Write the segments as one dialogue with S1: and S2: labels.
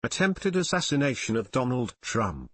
S1: Attempted assassination of Donald Trump.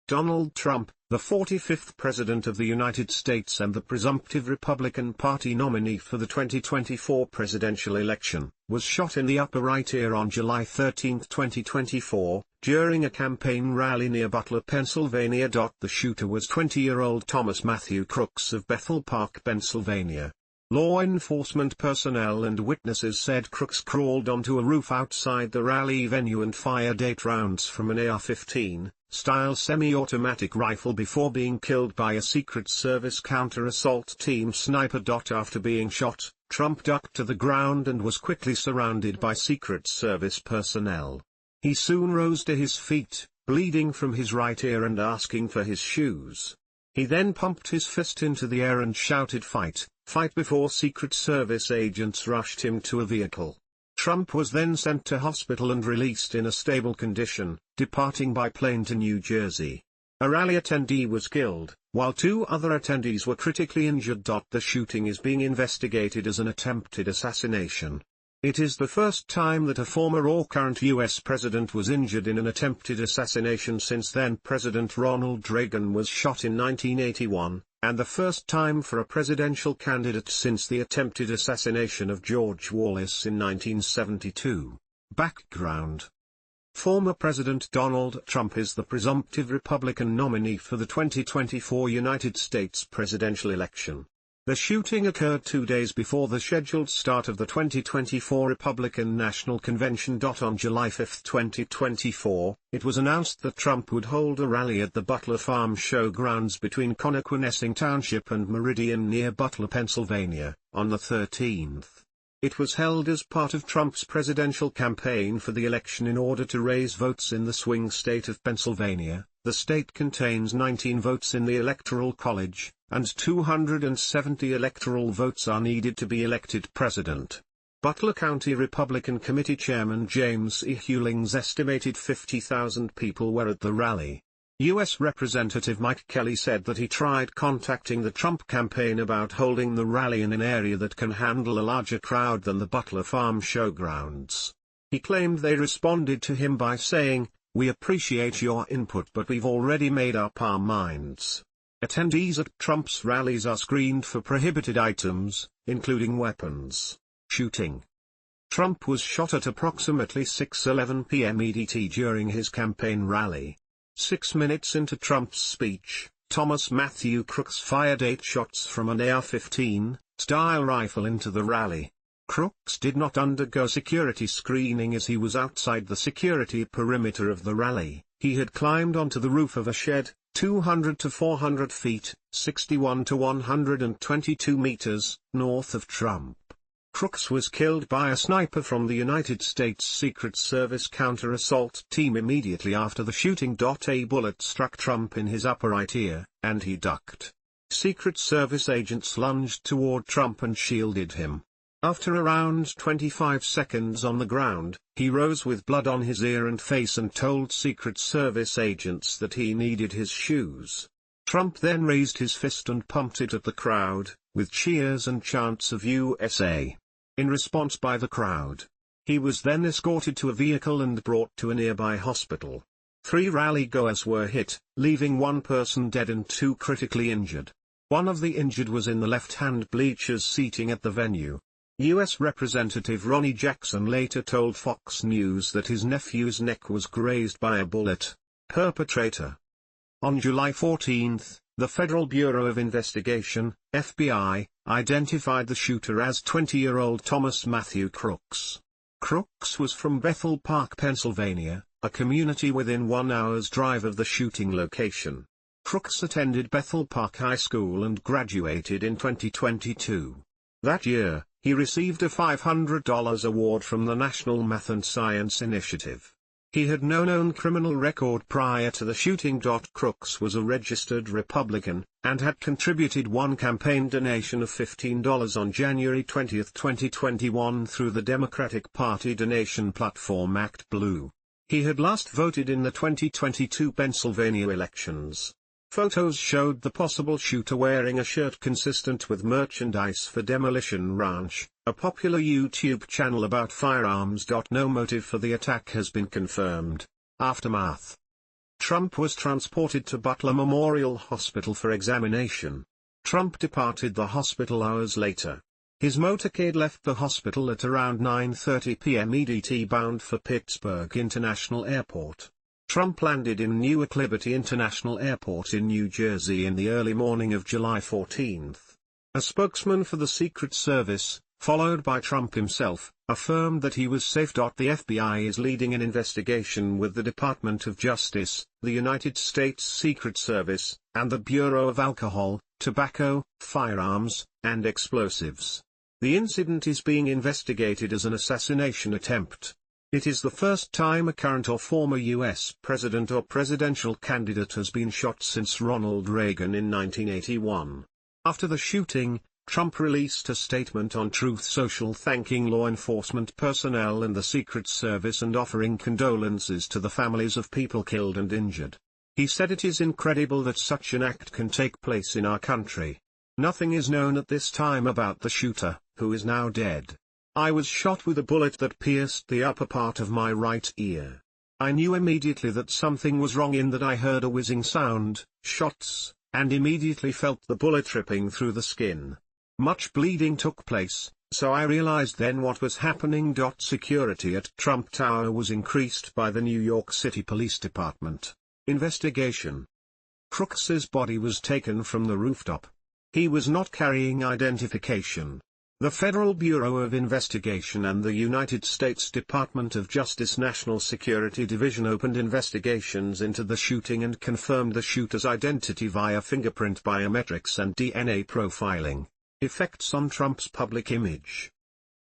S1: Donald Trump, the 45th President of the United States and the presumptive Republican Party nominee for the 2024 presidential election, was shot in the upper right ear on July 13, 2024, during a campaign rally near Butler, Pennsylvania. The shooter was 20-year-old Thomas Matthew Crooks of Bethel Park, Pennsylvania. Law enforcement personnel and witnesses said Crooks crawled onto a roof outside the rally venue and fired 8 rounds from an AR-15 style semi-automatic rifle before being killed by a Secret Service counter-assault team sniper. After being shot, Trump ducked to the ground and was quickly surrounded by Secret Service personnel. He soon rose to his feet, bleeding from his right ear and asking for his shoes. He then pumped his fist into the air and shouted, "Fight, fight," before Secret Service agents rushed him to a vehicle. Trump was then sent to hospital and released in a stable condition, departing by plane to New Jersey. A rally attendee was killed, while 2 other attendees were critically injured. The shooting is being investigated as an attempted assassination. It is the first time that a former or current U.S. president was injured in an attempted assassination since then President Ronald Reagan was shot in 1981, and the first time for a presidential candidate since the attempted assassination of George Wallace in 1972. Background: Former President Donald Trump is the presumptive Republican nominee for the 2024 United States presidential election. The shooting occurred 2 days before the scheduled start of the 2024 Republican National Convention. On July 5, 2024, it was announced that Trump would hold a rally at the Butler Farm Showgrounds between Connoquenessing Township and Meridian near Butler, Pennsylvania, on the 13th. It was held as part of Trump's presidential campaign for the election in order to raise votes in the swing state of Pennsylvania. The state contains 19 votes in the Electoral College, and 270 electoral votes are needed to be elected president. Butler County Republican Committee Chairman James E. Hewlings estimated 50,000 people were at the rally. U.S. Representative Mike Kelly said that he tried contacting the Trump campaign about holding the rally in an area that can handle a larger crowd than the Butler Farm Showgrounds. He claimed they responded to him by saying, "We appreciate your input, but we've already made up our minds." Attendees at Trump's rallies are screened for prohibited items, including weapons. Shooting. Trump was shot at approximately 6:11 p.m. EDT during his campaign rally. 6 minutes into Trump's speech, Thomas Matthew Crooks fired 8 shots from an AR-15 style rifle into the rally. Crooks did not undergo security screening as he was outside the security perimeter of the rally. He had climbed onto the roof of a shed, 200 to 400 feet, 61 to 122 meters, north of Trump. Crooks was killed by a sniper from the United States Secret Service counter-assault team immediately after the shooting. A bullet struck Trump in his upper right ear, and he ducked. Secret Service agents lunged toward Trump and shielded him. After around 25 seconds on the ground, he rose with blood on his ear and face and told Secret Service agents that he needed his shoes. Trump then raised his fist and pumped it at the crowd, with cheers and chants of USA. In response by the crowd. He was then escorted to a vehicle and brought to a nearby hospital. 3 rally-goers were hit, leaving 1 person dead and 2 critically injured. One of the injured was in the left-hand bleachers seating at the venue. U.S. Representative Ronnie Jackson later told Fox News that his nephew's neck was grazed by a bullet. Perpetrator. On July 14, the Federal Bureau of Investigation, FBI, identified the shooter as 20-year-old Thomas Matthew Crooks. Crooks was from Bethel Park, Pennsylvania, a community within 1 hour's drive of the shooting location. Crooks attended Bethel Park High School and graduated in 2022. That year, he received a $500 award from the National Math and Science Initiative. He had no known criminal record prior to the shooting. Crooks was a registered Republican, and had contributed one campaign donation of $15 on January 20, 2021 through the Democratic Party donation platform ActBlue. He had last voted in the 2022 Pennsylvania elections. Photos showed the possible shooter wearing a shirt consistent with merchandise for Demolition Ranch, A popular YouTube channel about firearms. No motive for the attack has been confirmed. Aftermath. Trump was transported to Butler Memorial Hospital for examination. Trump departed the hospital hours later. His motorcade left the hospital at around 9:30 p.m. EDT bound for Pittsburgh International Airport. Trump landed in Newark Liberty International Airport in New Jersey in the early morning of July 14. A spokesman for the Secret Service, followed by Trump himself, affirmed that he was safe. The FBI is leading an investigation with the Department of Justice, the United States Secret Service, and the Bureau of Alcohol, Tobacco, Firearms, and Explosives. The incident is being investigated as an assassination attempt. It is the first time a current or former U.S. president or presidential candidate has been shot since Ronald Reagan in 1981. After the shooting, Trump released a statement on Truth Social thanking law enforcement personnel and the Secret Service and offering condolences to the families of people killed and injured. He said it is incredible that such an act can take place in our country. Nothing is known at this time about the shooter, who is now dead. I was shot with a bullet that pierced the upper part of my right ear. I knew immediately that something was wrong in that I heard a whizzing sound, shots, and immediately felt the bullet ripping through the skin. Much bleeding took place, so I realized then what was happening. Security at Trump Tower was increased by the New York City Police Department. Investigation. Crooks's body was taken from the rooftop. He was not carrying identification. The Federal Bureau of Investigation and the United States Department of Justice National Security Division opened investigations into the shooting and confirmed the shooter's identity via fingerprint biometrics and DNA profiling. Effects on Trump's public image.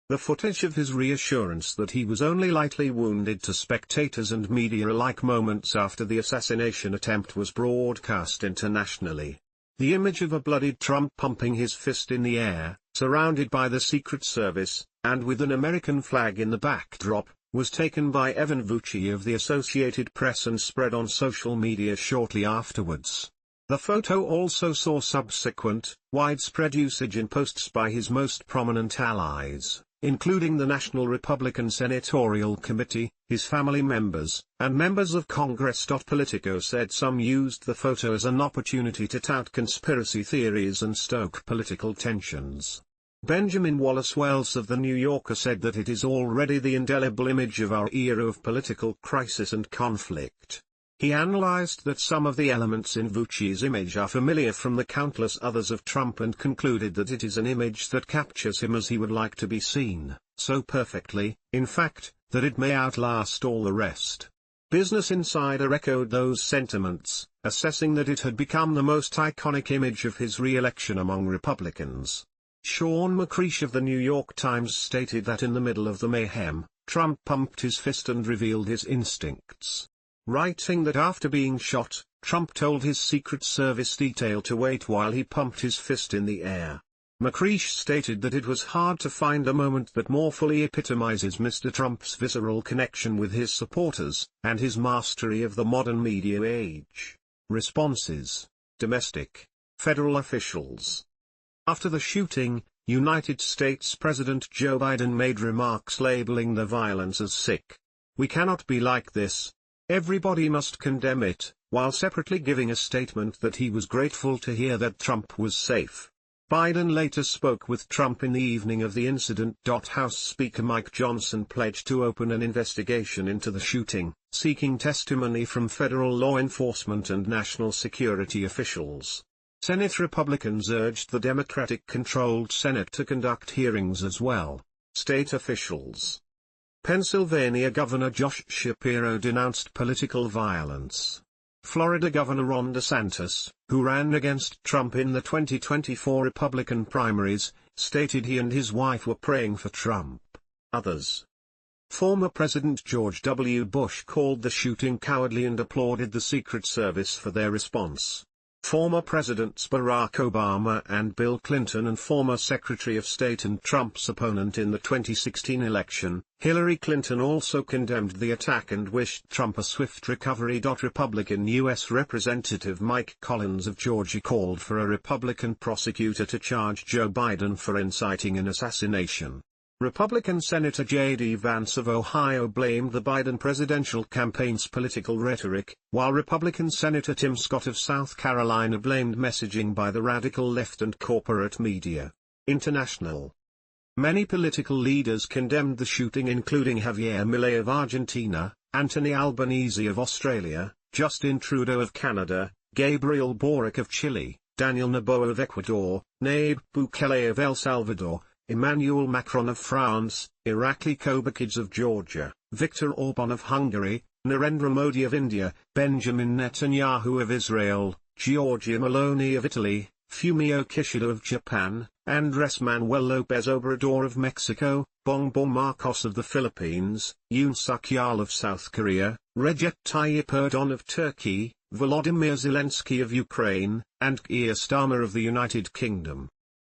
S1: The footage of his reassurance that he was only lightly wounded to spectators and media alike moments after the assassination attempt was broadcast internationally. The image of a bloodied Trump pumping his fist in the air, surrounded by the Secret Service, and with an American flag in the backdrop, was taken by Evan Vucci of the Associated Press and spread on social media shortly afterwards. The photo also saw subsequent, widespread usage in posts by his most prominent allies, including the National Republican Senatorial Committee, his family members, and members of Congress. Politico said some used the photo as an opportunity to tout conspiracy theories and stoke political tensions. Benjamin Wallace Wells of The New Yorker said that it is already the indelible image of our era of political crisis and conflict. He analyzed that some of the elements in Vucci's image are familiar from the countless others of Trump and concluded that it is an image that captures him as he would like to be seen, so perfectly, in fact, that it may outlast all the rest. Business Insider echoed those sentiments, assessing that it had become the most iconic image of his re-election among Republicans. Sean McCreish of the New York Times stated that in the middle of the mayhem, Trump pumped his fist and revealed his instincts. Writing that after being shot, Trump told his Secret Service detail to wait while he pumped his fist in the air. McCreish stated that it was hard to find a moment that more fully epitomizes Mr. Trump's visceral connection with his supporters, and his mastery of the modern media age. Responses: domestic, federal officials. After the shooting, United States President Joe Biden made remarks labeling the violence as sick. "We cannot be like this. Everybody must condemn it," while separately giving a statement that he was grateful to hear that Trump was safe. Biden later spoke with Trump in the evening of the incident. House Speaker Mike Johnson pledged to open an investigation into the shooting, seeking testimony from federal law enforcement and national security officials. Senate Republicans urged the Democratic-controlled Senate to conduct hearings as well. State officials. Pennsylvania Governor Josh Shapiro denounced political violence. Florida Governor Ron DeSantis, who ran against Trump in the 2024 Republican primaries, stated he and his wife were praying for Trump. Others. Former President George W. Bush called the shooting cowardly and applauded the Secret Service for their response. Former Presidents Barack Obama and Bill Clinton and former Secretary of State and Trump's opponent in the 2016 election, Hillary Clinton also condemned the attack and wished Trump a swift recovery. Republican U.S. Representative Mike Collins of Georgia called for a Republican prosecutor to charge Joe Biden for inciting an assassination. Republican Senator J.D. Vance of Ohio blamed the Biden presidential campaign's political rhetoric, while Republican Senator Tim Scott of South Carolina blamed messaging by the radical left and corporate media. International. Many political leaders condemned the shooting, including Javier Milei of Argentina, Anthony Albanese of Australia, Justin Trudeau of Canada, Gabriel Boric of Chile, Daniel Noboa of Ecuador, Nayib Bukele of El Salvador, Emmanuel Macron of France, Irakli Kobakids of Georgia, Viktor Orban of Hungary, Narendra Modi of India, Benjamin Netanyahu of Israel, Giorgia Meloni of Italy, Fumio Kishida of Japan, Andrés Manuel López Obrador of Mexico, Bongbong Marcos of the Philippines, Yoon Suk-yeol of South Korea, Recep Tayyip Erdogan of Turkey, Volodymyr Zelensky of Ukraine, and Keir Starmer of the United Kingdom.